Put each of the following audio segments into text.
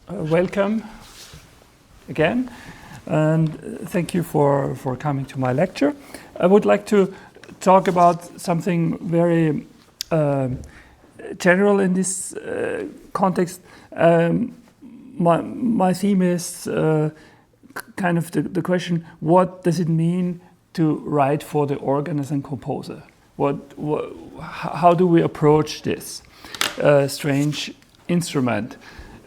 welcome again, and thank you for coming to my lecture. I would like to talk about something very general in this context. My theme is kind of the question: what does it mean to write for the organ as a composer? How do we approach this strange instrument?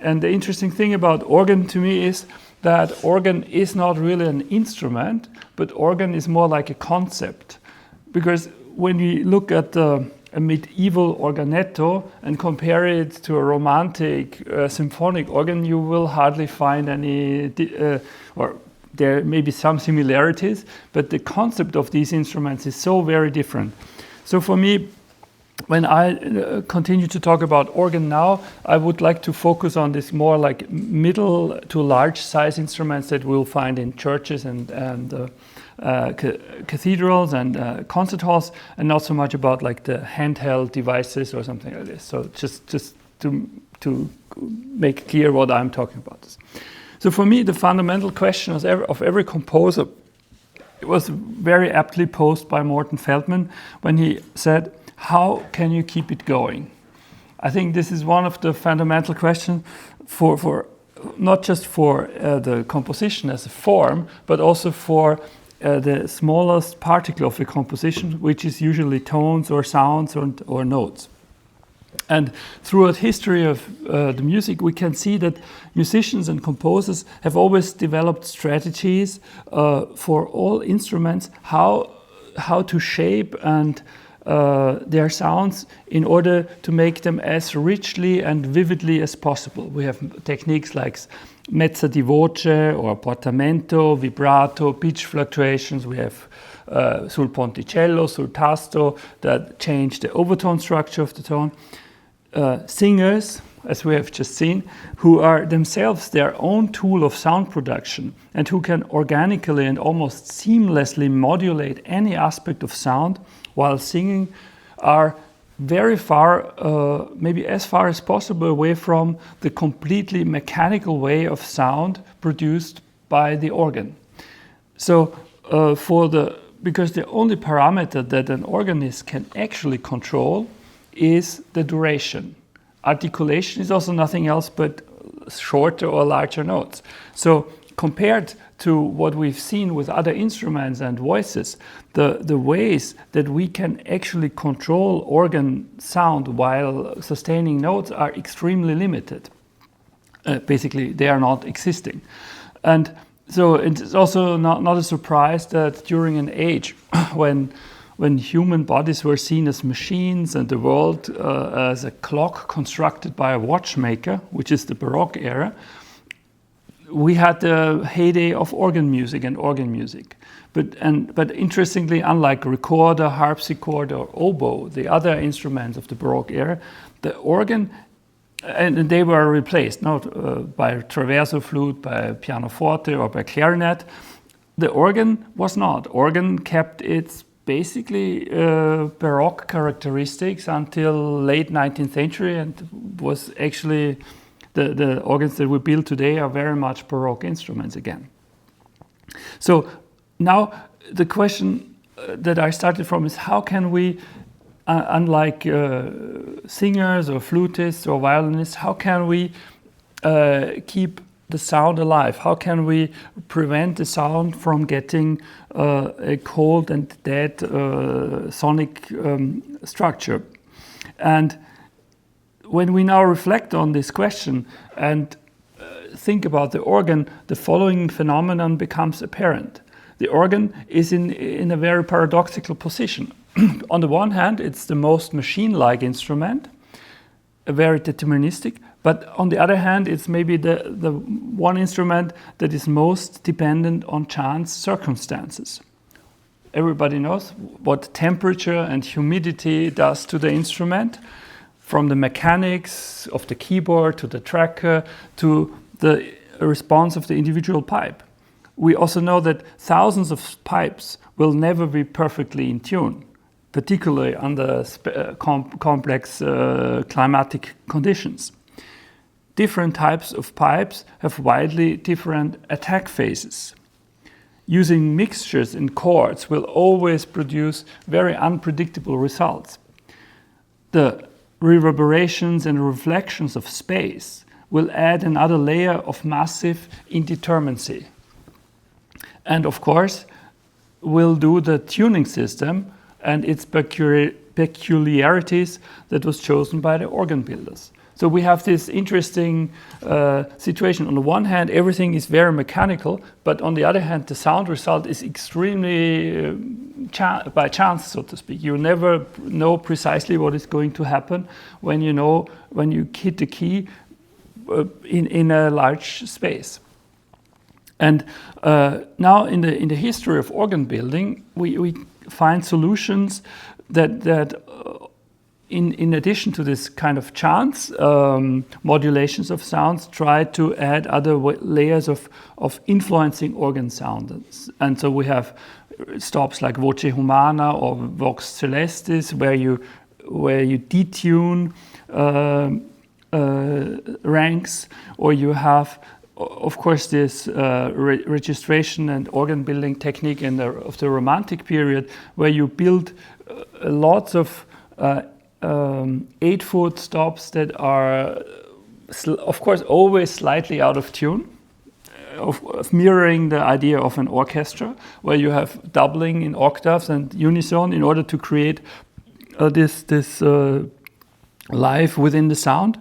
And the interesting thing about organ to me is that organ is not really an instrument, but organ is more like a concept. Because when we look at a medieval organetto and compare it to a romantic symphonic organ, you will hardly find any, or there may be some similarities, but the concept of these instruments is so very different. So for me, when I continue to talk about organ now, I would like to focus on this more like middle to large size instruments that we'll find in churches and cathedrals and concert halls, and not so much about like the handheld devices or something like this. So just to make clear what I'm talking about. So for me, the fundamental question of every composer, it was very aptly posed by Morten Feldman when he said, how can you keep it going? I think this is one of the fundamental questions for not just for the composition as a form, but also for the smallest particle of the composition, which is usually tones or sounds or notes. And throughout history of the music, we can see that musicians and composers have always developed strategies for all instruments, how to shape and their sounds in order to make them as richly and vividly as possible. We have techniques like mezza di voce or portamento, vibrato, pitch fluctuations. We have sul ponticello, sul tasto, that change the overtone structure of the tone. Singers, as we have just seen, who are themselves their own tool of sound production and who can organically and almost seamlessly modulate any aspect of sound while singing, are very far, maybe as far as possible, away from the completely mechanical way of sound produced by the organ. So because the only parameter that an organist can actually control is the duration. Articulation is also nothing else but shorter or larger notes. So compared to what we've seen with other instruments and voices, the ways that we can actually control organ sound while sustaining notes are extremely limited. Basically, they are not existing. And so it's also not a surprise that during an age when human bodies were seen as machines and the world as a clock constructed by a watchmaker, which is the Baroque era, we had the heyday of organ music and organ music. But interestingly, unlike recorder, harpsichord, or oboe, the other instruments of the Baroque era, the organ, and they were replaced not by traverso flute, by pianoforte, or by clarinet. The organ was not. Organ kept its basically Baroque characteristics until late 19th century, and was actually the organs that we build today are very much Baroque instruments again. So now the question that I started from is, how can we, unlike singers or flutists or violinists, how can we keep the sound alive? How can we prevent the sound from getting a cold and dead sonic structure? And when we now reflect on this question and think about the organ, the following phenomenon becomes apparent. The organ is in a very paradoxical position. On the one hand, it's the most machine-like instrument, very deterministic, but on the other hand, it's maybe the one instrument that is most dependent on chance circumstances. Everybody knows what temperature and humidity does to the instrument, from the mechanics of the keyboard to the tracker to the response of the individual pipe. We also know that thousands of pipes will never be perfectly in tune, particularly under complex climatic conditions. different types of pipes have widely different attack phases. Using mixtures in chords will always produce very unpredictable results. The reverberations and reflections of space will add another layer of massive indeterminacy. And of course, will do the tuning system and its peculiarities that was chosen by the organ builders. So we have this interesting situation. On the one hand, everything is very mechanical, but on the other hand, the sound result is extremely by chance, so to speak. You never know precisely what is going to happen when you hit the key in a large space. And now in the history of organ building, we find solutions that in addition to this kind of chance modulations of sounds, try to add other layers of influencing organ sounds. And so we have stops like voce humana or vox celestis, where you detune ranks, or you have, of course, this registration and organ building technique of the Romantic period, where you build lots of 8-foot stops that are, of course, always slightly out of tune, of mirroring the idea of an orchestra, where you have doubling in octaves and unison in order to create this life within the sound.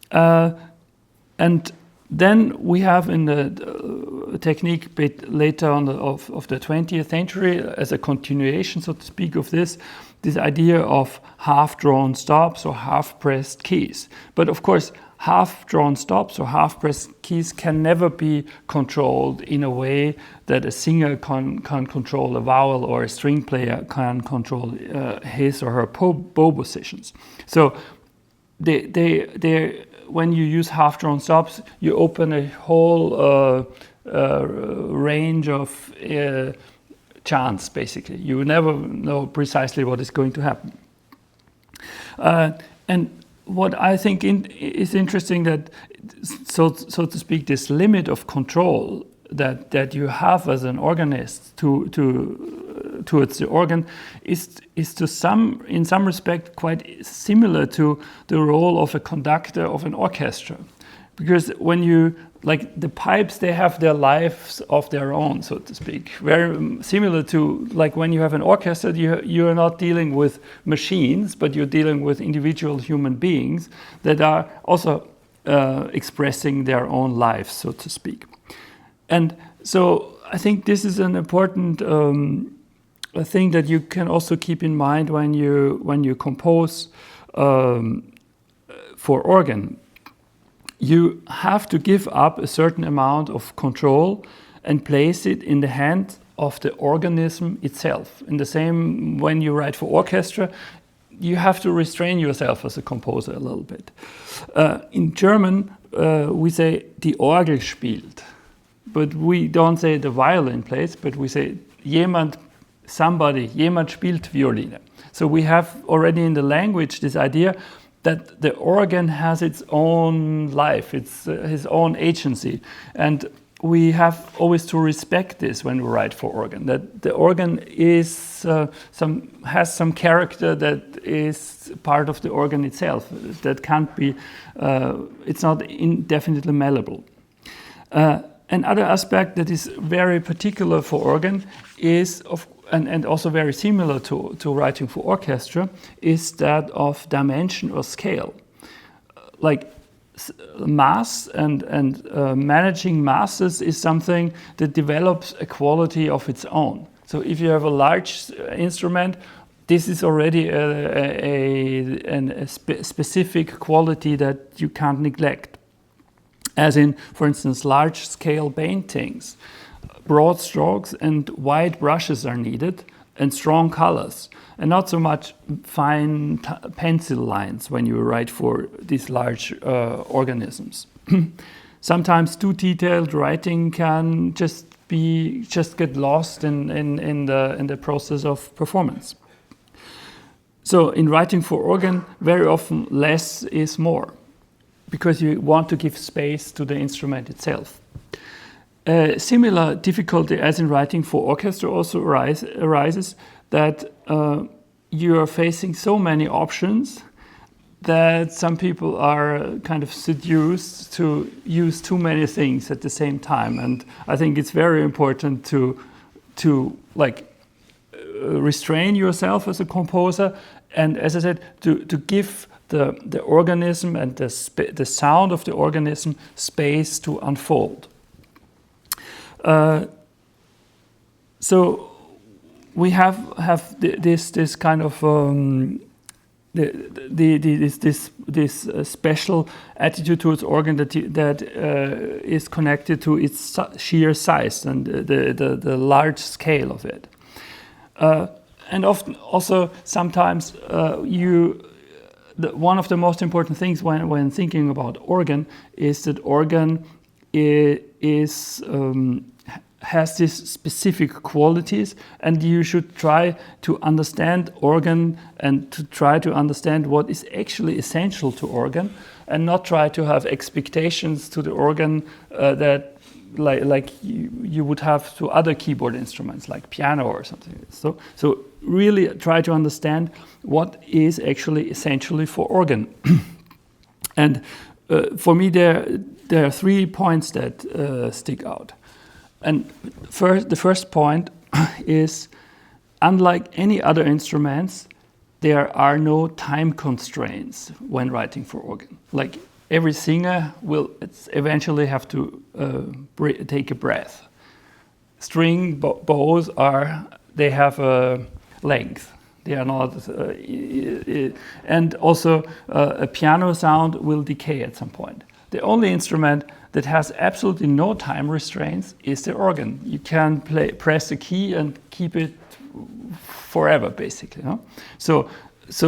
And then we have in the technique a bit later on of the 20th century, as a continuation, so to speak, of this idea of half-drawn stops or half-pressed keys. But of course, half-drawn stops or half-pressed keys can never be controlled in a way that a singer can control a vowel, or a string player can control his or her bow positions. So when you use half-drawn stops, you open a whole range of chance, basically. You never know precisely what is going to happen. And what I think is interesting, that, so to speak, this limit of control that you have as an organist towards the organ is in some respect quite similar to the role of a conductor of an orchestra, because when you, like, the pipes, they have their lives of their own, so to speak. Very similar to, like, when you have an orchestra, you are not dealing with machines, but you're dealing with individual human beings that are also expressing their own lives, so to speak. And so I think this is an important thing that you can also keep in mind when you compose for organ. You have to give up a certain amount of control and place it in the hand of the organism itself. In the same, when you write for orchestra, you have to restrain yourself as a composer a little bit. In German, we say die Orgel spielt, but we don't say the violin plays, but we say jemand spielt Violine. So we have already in the language this idea that the organ has its own life, it's his own agency. And we have always to respect this when we write for organ, that the organ is has some character that is part of the organ itself, that can't be, it's not indefinitely malleable. Another aspect that is very particular for organ is, and also very similar to writing for orchestra, is that of dimension or scale. Like mass and managing masses is something that develops a quality of its own. So if you have a large instrument, this is already a specific quality that you can't neglect. As in, for instance, large-scale paintings, broad strokes and wide brushes are needed, and strong colors, and not so much fine pencil lines when you write for these large organisms. Sometimes too detailed writing can just get lost in the process of performance. So in writing for organ, very often less is more, because you want to give space to the instrument itself. Similar difficulty as in writing for orchestra also arises that you are facing so many options that some people are kind of seduced to use too many things at the same time. And I think it's very important to restrain yourself as a composer, and as I said, to give the organism and the sound of the organism space to unfold. So we have this kind of this special attitude towards organ that is connected to its sheer size and the large scale of it. And often also sometimes one of the most important things when thinking about organ is that organ has these specific qualities, and you should try to understand organ and to try to understand what is actually essential to organ, and not try to have expectations to the organ that like you would have to other keyboard instruments like piano or something. So really try to understand what is actually essentially for organ. And for me there are 3 points that stick out. And the first point is, unlike any other instruments, there are no time constraints when writing for organ. Like every singer will eventually have to take a breath. String bows they have a length. They are not, and also a piano sound will decay at some point. The only instrument that has absolutely no time restraints is the organ. You can press a key and keep it forever, basically. No? So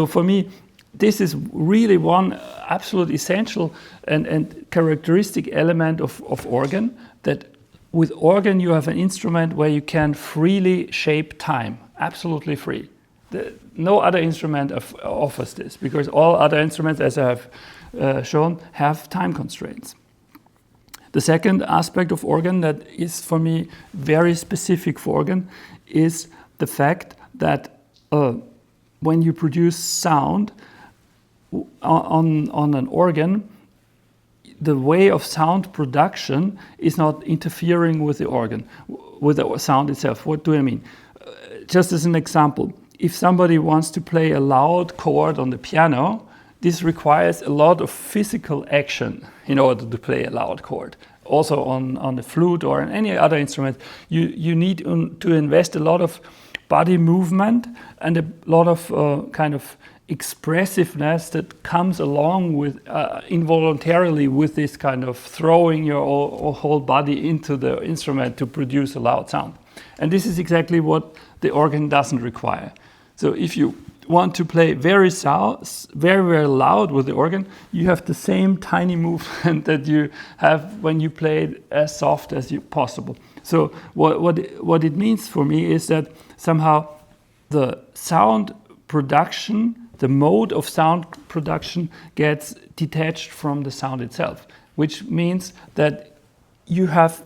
for me, this is really one absolute essential and characteristic element of organ, that with organ you have an instrument where you can freely shape time, absolutely free. No other instrument offers this, because all other instruments, as I have shown, have time constraints. The second aspect of organ that is for me very specific for organ is the fact that when you produce sound on an organ, the way of sound production is not interfering with the organ, with the sound itself. What do I mean? Just as an example, if somebody wants to play a loud chord on the piano, this requires a lot of physical action in order to play a loud chord. Also on the flute or on any other instrument, you need to invest a lot of body movement and a lot of kind of expressiveness that comes along with involuntarily with this kind of throwing your whole body into the instrument to produce a loud sound. And this is exactly what the organ doesn't require. So if you want to play very loud with the organ, you have the same tiny movement that you have when you play it as soft as possible. So what it means for me is that somehow the sound production, the mode of sound production gets detached from the sound itself, which means that you have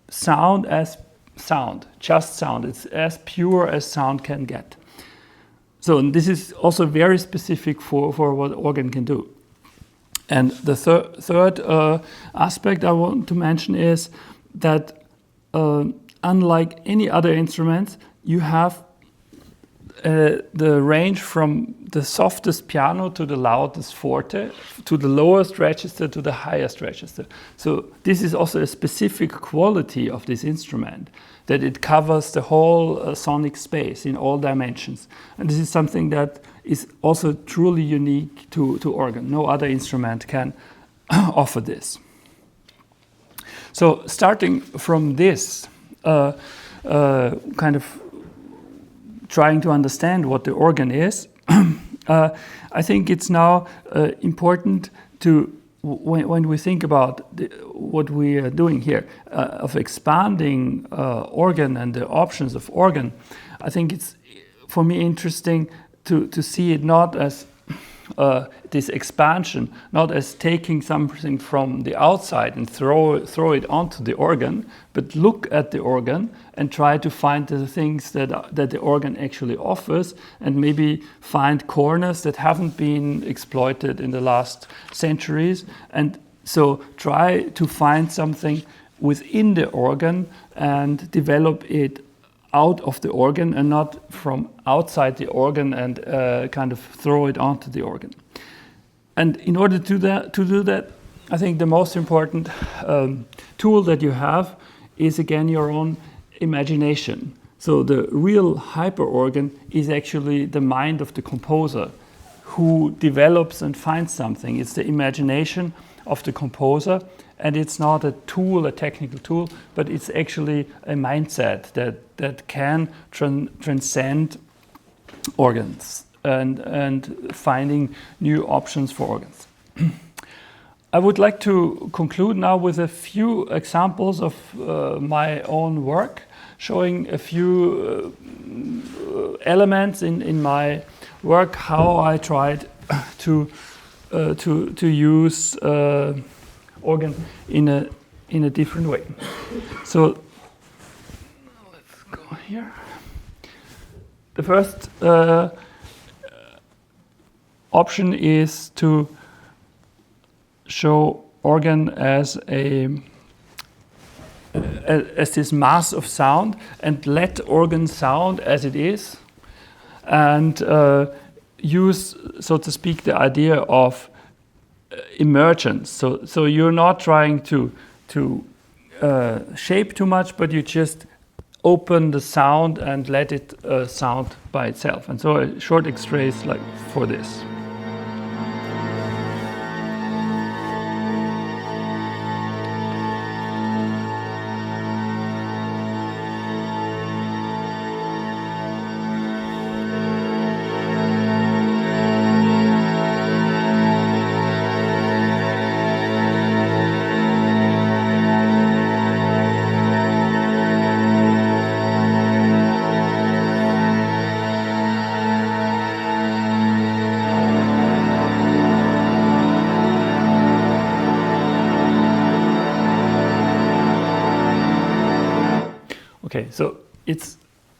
sound as sound, just sound. It's as pure as sound can get. So this is also very specific for what organ can do. And the third aspect I want to mention is that unlike any other instruments, you have the range from the softest piano to the loudest forte, to the lowest register to the highest register. So this is also a specific quality of this instrument, that it covers the whole sonic space in all dimensions. And this is something that is also truly unique to organ. No other instrument can offer this. So starting from this, kind of trying to understand what the organ is, I think it's now important to, when we think about what we are doing here, of expanding organ and the options of organ, I think it's, for me, interesting to see it not as this expansion, not as taking something from the outside and throw it onto the organ, but look at the organ and try to find the things that the organ actually offers, and maybe find corners that haven't been exploited in the last centuries. And so try to find something within the organ and develop it out of the organ and not from outside the organ and kind of throw it onto the organ. And in order to do that, I think the most important tool that you have is again your own imagination. So the real hyperorgan is actually the mind of the composer who develops and finds something. It's the imagination of the composer, and it's not a tool, a technical tool, but it's actually a mindset that can transcend organs and finding new options for organs. I would like to conclude now with a few examples of my own work, showing a few elements in my work, how I tried to use organ in a different way. So let's go here. The first option is to show organ as this mass of sound and let organ sound as it is, and use, so to speak, the idea of emergence. So you're not trying to shape too much, but you just open the sound and let it sound by itself. And so a short X-ray is like for this. Okay, so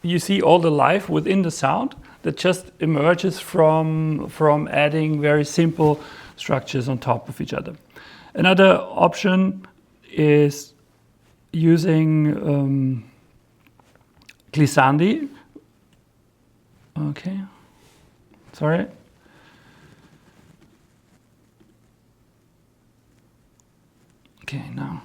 you see all the life within the sound that just emerges from adding very simple structures on top of each other. Another option is using glissandi. Okay, sorry. Okay, now.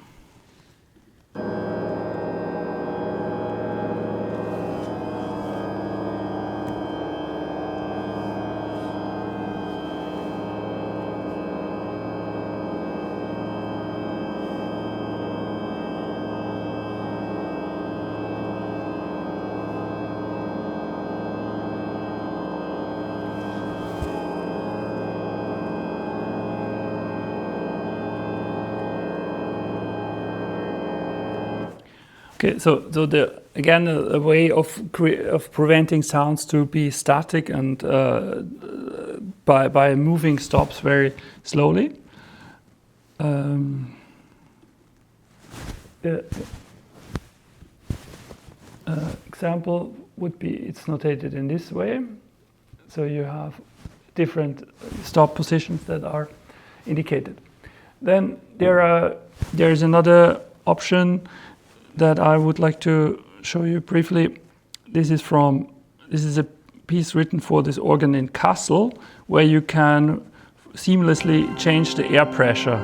Okay, so again a way of preventing sounds to be static and by moving stops very slowly. The example would be, it's notated in this way. So you have different stop positions that are indicated. Then there is another option that I would like to show you briefly. This is a piece written for this organ in Kassel, where you can seamlessly change the air pressure.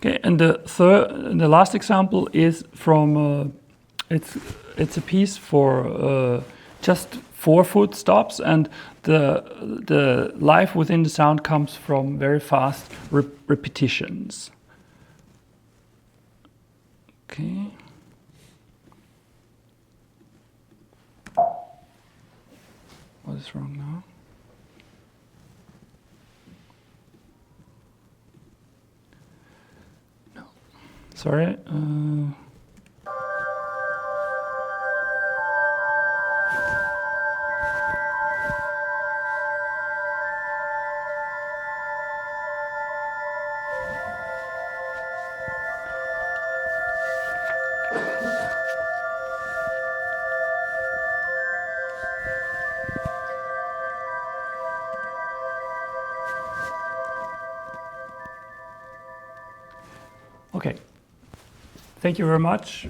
Okay, and the last example is from it's a piece for just 4 footsteps, and the life within the sound comes from very fast repetitions. Okay. What is wrong now? No. Sorry. Okay. Thank you very much.